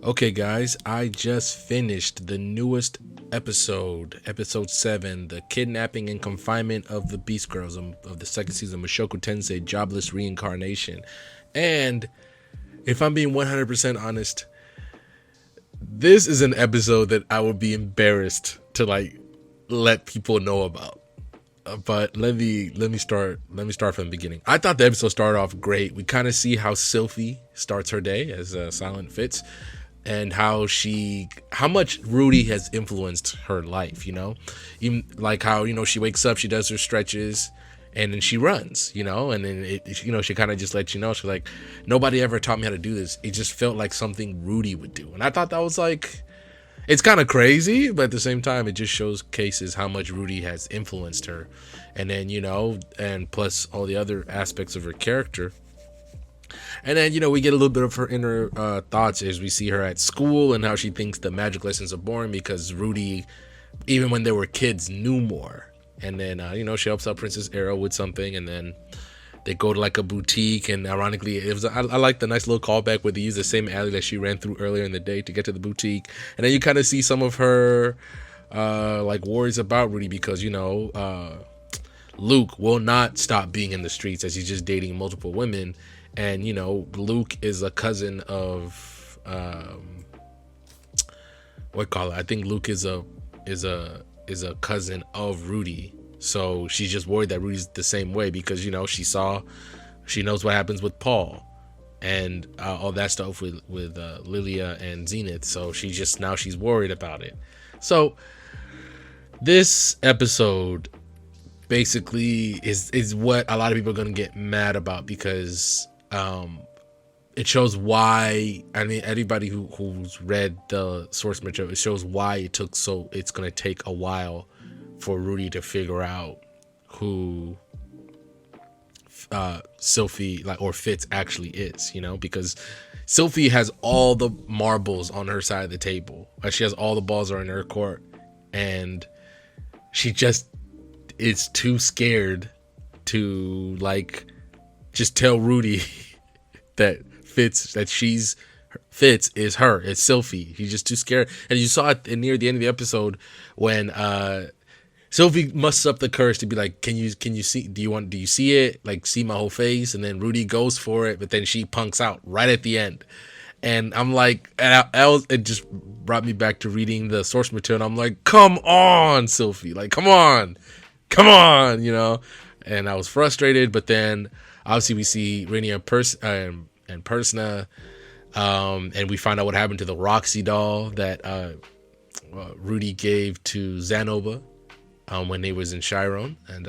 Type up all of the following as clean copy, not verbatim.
Okay, guys, I just finished the newest episode 7, the Kidnapping and Confinement of the Beast Girls of the second season, Mushoku Tensei, Jobless Reincarnation. And if I'm being 100% honest, this is an episode that I would be embarrassed to let people know about. But let me start from the beginning. I thought the episode started off great. We kind of see how Sylphie starts her day as Silent Fitz, and how much Rudy has influenced her life. Even like how she wakes up, she does her stretches, and then she runs. And then she kind of just lets she's like, nobody ever taught me how to do this. It just felt like something Rudy would do, and I thought that was like, it's kind of crazy, but at the same time, it just shows cases how much Rudy has influenced her. And then, and plus all the other aspects of her character. And then, we get a little bit of her inner thoughts as we see her at school and how she thinks the magic lessons are boring because Rudy, even when they were kids, knew more. And then, she helps out Princess Arrow with something, and then they go to like a boutique, and ironically, I like the nice little callback where they use the same alley that she ran through earlier in the day to get to the boutique. And then you kind of see some of her like worries about Rudy because Luke will not stop being in the streets as he's just dating multiple women. And Luke is a cousin of I think Luke is a cousin of Rudy. So she's just worried that Rudy's the same way because she knows what happens with Paul and all that stuff with Lilia and Zenith. So she's worried about it. So this episode basically is what a lot of people are going to get mad about because it shows why. I mean, anybody who's read the source material, it shows why it's going to take a while for Rudy to figure out who Sylphie or Fitz actually is, because Sylphie has all the marbles on her side of the table. She has all the balls are in her court, and she just is too scared to just tell Rudy that Fitz is her. It's Sylphie. He's just too scared, and you saw it near the end of the episode when Sylphie musters up the courage to be like, can you see, do you see it? Like, see my whole face? And then Rudy goes for it, but then she punks out right at the end. And I'm like, it just brought me back to reading the source material. And I'm like, come on, Sylphie. Like, come on. And I was frustrated, but then obviously we see Rainier and Persona, and we find out what happened to the Roxy doll that Rudy gave to Zanoba when they was in Chiron, and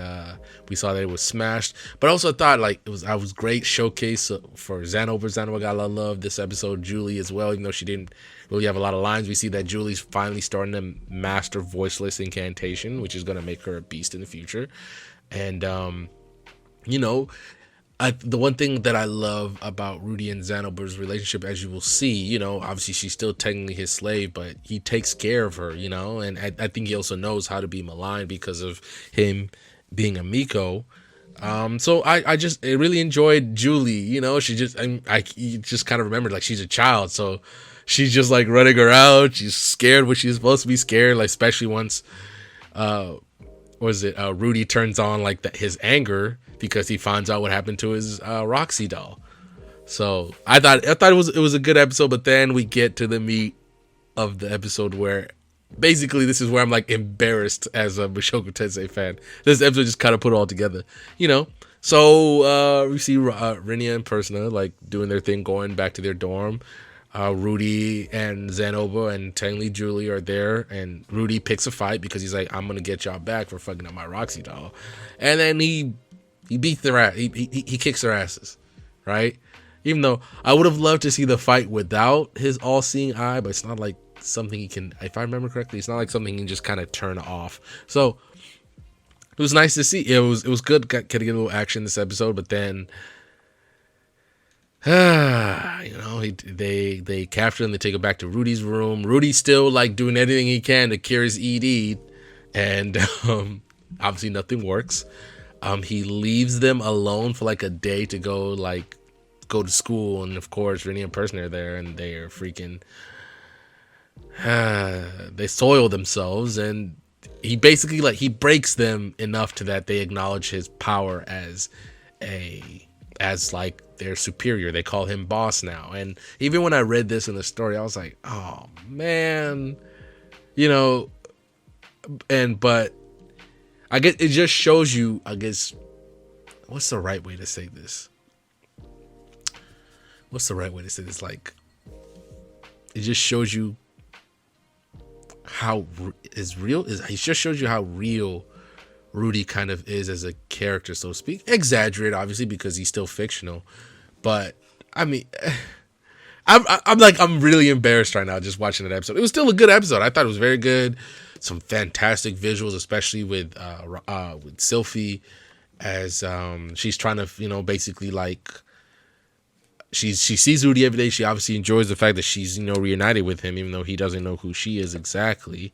we saw that it was smashed. But I also thought I was great showcase for Zanoba. Zanoba got a lot of love this episode. Julie as well, even though she didn't really have a lot of lines. We see that Julie's finally starting to master voiceless incantation, which is going to make her a beast in the future. And the one thing that I love about Rudy and Zanoba's relationship, as you will see, obviously she's still technically his slave, but he takes care of her, and I think he also knows how to be maligned because of him being a Miko. So I really enjoyed Julie, she you just kind of remembered like she's a child, so she's just like running around, she's scared when she's supposed to be scared, like especially once Rudy turns on his anger because he finds out what happened to his Roxy doll. So I thought it was a good episode, but then we get to the meat of the episode where basically this is where I'm like embarrassed as a Mushoku Tensei fan. This episode just kind of put it all together, So we see Rinia and Persona like doing their thing, going back to their dorm. Rudy and Zanoba and technically Julie are there, and Rudy picks a fight because he's like, I'm gonna get y'all back for fucking up my Roxy doll. And then he beats their ass, he kicks their asses, right? Even though I would have loved to see the fight without his all-seeing eye, but it's not like something he can, if I remember correctly, it's not like something he can just kind of turn off. So it was nice to see. It was good getting a little action this episode, but then they capture him, they take him back to Rudy's room. Rudy's still like doing everything he can to cure his ED, and obviously nothing works. He leaves them alone for like a day to go like go to school, and of course Rennie and Person are there, and they are freaking they soil themselves, and he basically like he breaks them enough to that they acknowledge his power as like their superior. They call him boss now. And even when I read this in the story, I was like, oh man, but I guess it just shows you, I guess, what's the right way to say this? Like, it just shows you how it just shows you how real Rudy kind of is as a character, so to speak. Exaggerated, obviously, because he's still fictional. But I mean, I'm really embarrassed right now just watching that episode. It was still a good episode. I thought it was very good. Some fantastic visuals, especially with Slyphie, as she's trying to, basically like she sees Rudy every day. She obviously enjoys the fact that she's reunited with him, even though he doesn't know who she is exactly.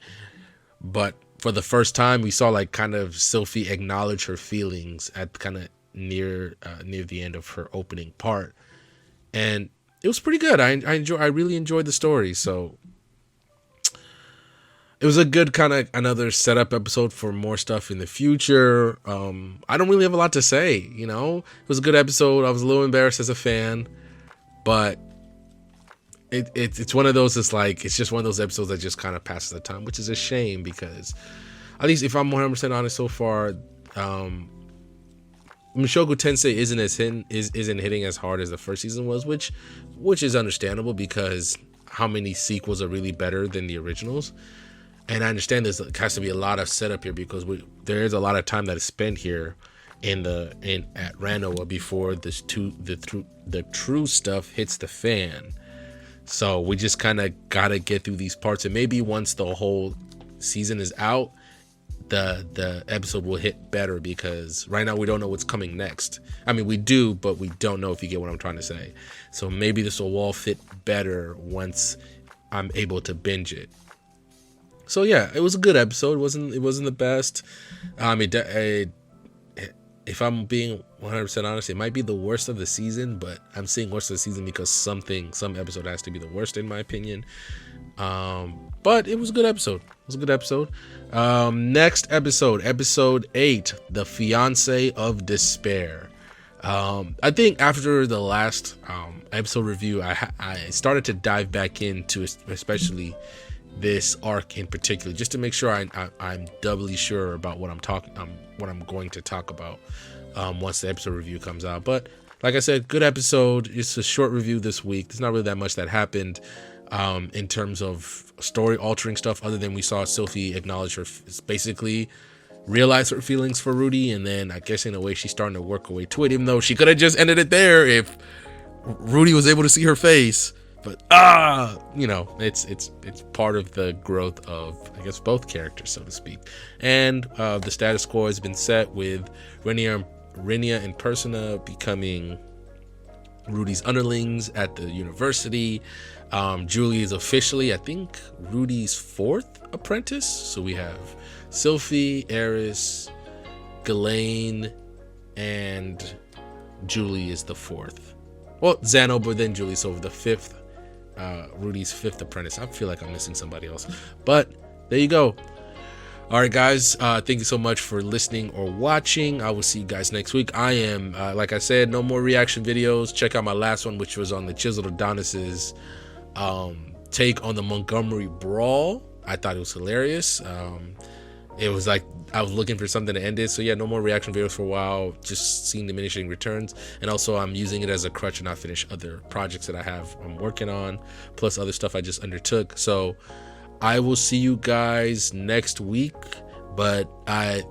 But for the first time, we saw like kind of Slyphie acknowledge her feelings at kind of near the end of her opening part, and it was pretty good. I really enjoyed the story. So it was a good kind of another setup episode for more stuff in the future. I don't really have a lot to say. It was a good episode. I was a little embarrassed as a fan, but it's one of those. It's just one of those episodes that just kind of passes the time, which is a shame because, at least if I'm 100% honest so far, Mushoku Tensei isn't hitting as hard as the first season was, which is understandable because how many sequels are really better than the originals? And I understand there has to be a lot of setup here because there is a lot of time that is spent here at Ranoa before the true stuff hits the fan. So we just kind of gotta get through these parts, and maybe once the whole season is out, the episode will hit better, because right now we don't know what's coming next. I mean, we do, but we don't know, if you get what I'm trying to say. So maybe this will all fit better once I'm able to binge it. So yeah, it was a good episode. It wasn't the best. If I'm being 100% honest, it might be the worst of the season, but I'm saying worst of the season because some episode has to be the worst in my opinion. But it was a good episode. Next episode 8, The Fiance of Despair. I think after the last episode review, I started to dive back into especially this arc in particular, just to make sure I'm doubly sure about what I'm going to talk about once the episode review comes out. But like I said, good episode. It's a short review this week. There's not really that much that happened in terms of story altering stuff, other than we saw Slyphie acknowledge basically realize her feelings for Rudy, and then I guess in a way she's starting to work her way to it, even though she could have just ended it there if Rudy was able to see her face. But it's part of the growth of, I guess, both characters, so to speak. And the status quo has been set with Renia and Persona becoming Rudy's underlings at the university. Julie is officially, I think, Rudy's 4th apprentice. So we have Slyphie, Eris, Ghislaine, and Julie is the 4th. Well, Zanoba, then Julie, so the 5th. Rudy's 5th apprentice. I feel like I'm missing somebody else, but there you go. All right, guys, thank you so much for listening or watching. I will see you guys next week. I am like I said, no more reaction videos. Check out my last one, which was on the Chiseled Adonis's take on the Montgomery Brawl. I thought it was hilarious. It was like I was looking for something to end it. So yeah, no more reaction videos for a while. Just seeing diminishing returns. And also I'm using it as a crutch to not finish other projects that I'm working on, plus other stuff I just undertook. So I will see you guys next week, but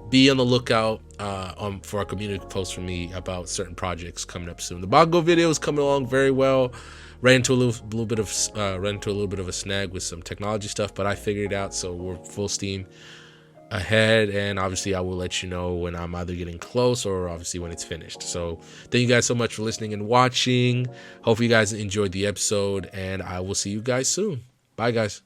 be on the lookout for a community post from me about certain projects coming up soon. The Bongo video is coming along very well. Ran into a little bit of a snag with some technology stuff, but I figured it out, so we're full steam ahead, and obviously I will let you know when I'm either getting close or obviously when it's finished. So thank you guys so much for listening and watching. Hope you guys enjoyed the episode, and I will see you guys soon. Bye, guys.